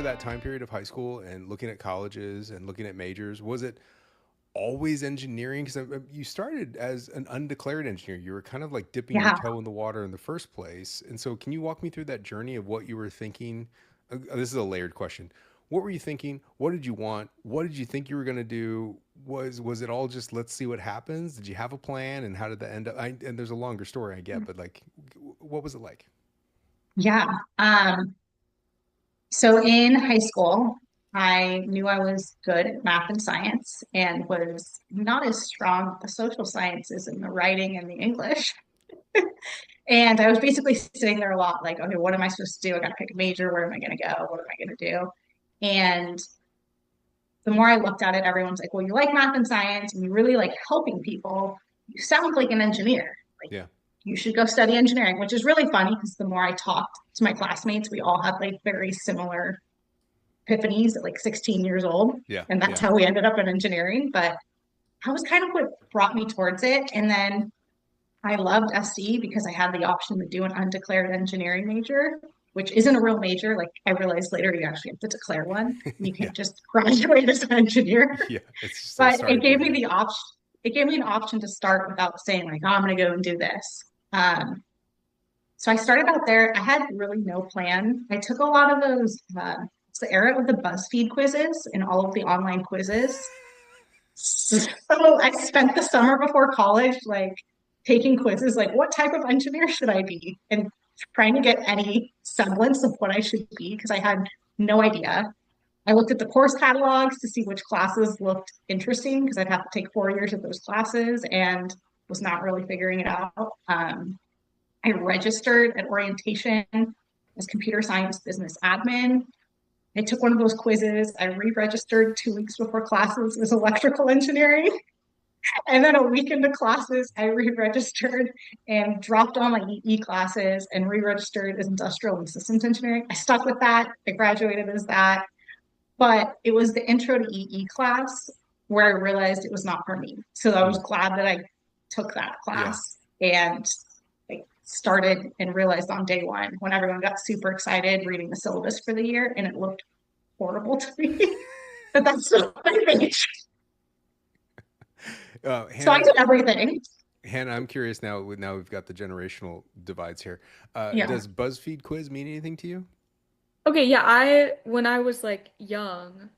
that time period of high school and looking at colleges and looking at majors, was it always engineering? Because you started as an undeclared engineer. You were kind of like dipping your Yeah. toe in the water in the first place. And so, can you walk me through that journey of what you were thinking? This is a layered question. What were you thinking? What did you want? What did you think you were going to do? Was it all just let's see what happens? Did you have a plan, and how did that end up? And there's a longer story, I get, but like, what was it like? Yeah. So in high school, I knew I was good at math and science and was not as strong at the social sciences and the writing and the English. And I was basically sitting there a lot like, okay, what am I supposed to do? I got to pick a major. Where am I going to go? What am I going to do? And the more I looked at it, everyone's like, well, you like math and science and you really like helping people. You sound like an engineer. Like, Yeah, you should go study engineering, which is really funny because the more I talked to my classmates, we all had like very similar epiphanies at like 16 years old. yeah, And that's yeah. how we ended up in engineering. But that was kind of what brought me towards it. And then I loved SC because I had the option to do an undeclared engineering major, which isn't a real major. Like I realized later, you actually have to declare one. You Yeah, can't just graduate as an engineer. yeah. It's just a But it starting gave point. me Yeah. the option. It gave me an option to start without saying like, oh, I'm going to go and do this. So I started out there. I had really no plan. I took a lot of those. It's the era of the BuzzFeed quizzes and all of the online quizzes. So I spent the summer before college like taking quizzes, like what type of engineer should I be, and trying to get any semblance of what I should be because I had no idea. I looked at the course catalogs to see which classes looked interesting because I'd have to take 4 years of those classes and was not really figuring it out. I registered at orientation as computer science business admin. I took one of those quizzes. I re-registered 2 weeks before classes as electrical engineering. And then a week into classes, I re-registered and dropped all my EE classes and re-registered as industrial and systems engineering. I stuck with that. I graduated as that. But it was the intro to EE class where I realized it was not for me. So I was Mm, glad that I took that yeah. class and I started and realized on day one when everyone got super excited reading the syllabus for the year and it looked horrible to me. But that's so my So I Hannah, did everything. Hannah, I'm curious now. Now we've got the generational divides here. Yeah. Does BuzzFeed quiz mean anything to you? Okay, yeah, I when I was like young,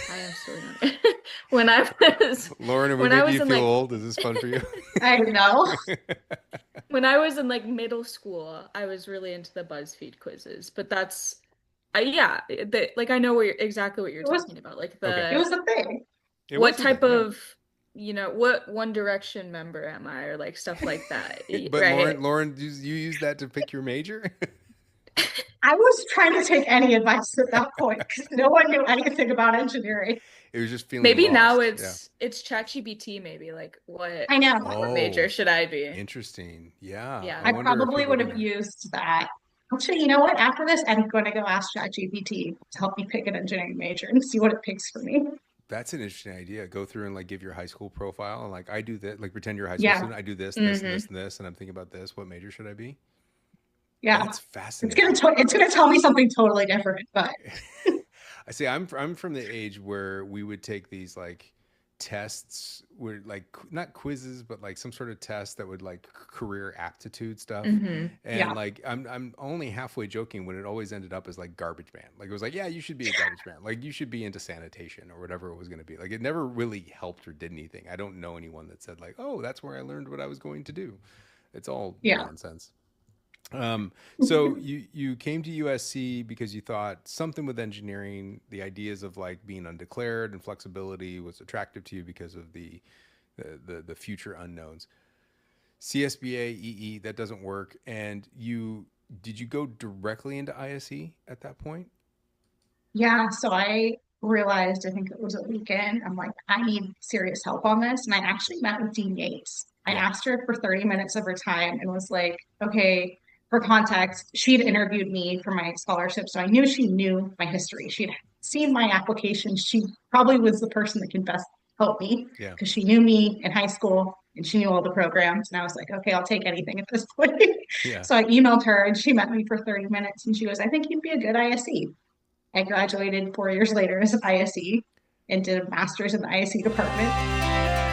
I am still young. When I was Lauren, are we when I making was you in feel like old? Is this fun for you? I know. when I was in like middle school, I was really into the BuzzFeed quizzes. But that's yeah, like I know exactly what you're It was talking about. Like Okay, it was a thing. it what wasn't type thing. Yeah, of, what One Direction member am I or like stuff like that. but Right. Lauren, you use that to pick your major? I was trying to take any advice at that point because no one knew anything about engineering. It was just feeling Maybe now lost. Yeah. it's ChatGPT maybe like I know. what major Oh, should I be? interesting. Yeah, I Yeah. I wonder if probably people would do have know. used that. Actually, you know what? After this, I'm going to go ask ChatGPT to help me pick an engineering major and see what it picks for me. That's an interesting idea. Go through and like give your high school profile and like I do that. Like pretend you're a high school Yeah, student. I do this, this, and Hmm. this, and this, and I'm thinking about this. What major should I be? yeah. That's fascinating. It's gonna tell me something totally different, but I see. I'm from the age where we would take these like tests, were like not quizzes, but like some sort of test that would like career aptitude stuff. Hmm. And yeah, like I'm only halfway joking when it always ended up as like garbage man. Like it was like, yeah, you should be a garbage man. Like you should be into sanitation or whatever it was going to be. Like it never really helped or did anything. I don't know anyone that said like, oh, that's where I learned what I was going to do. It's all yeah. nonsense. So you came to USC because you thought something with engineering, the ideas of like being undeclared and flexibility was attractive to you because of the future unknowns. CSBA, EE, that doesn't work. And you did you go directly into ISE at that point? Yeah, so I realized, I think it was a weekend, I'm like, I need serious help on this. And I actually met with Dean Yates. I Yeah. asked her for 30 minutes of her time and was like, okay, for context, she'd interviewed me for my scholarship. So I knew she knew my history. She'd seen my application. She probably was the person that could best help me Yeah. because she knew me in high school and she knew all the programs. And I was like, okay, I'll take anything at this point. Yeah. So I emailed her and she met me for 30 minutes and she goes, I think you'd be a good ISE. I graduated 4 years later as an ISE and did a master's in the ISE department.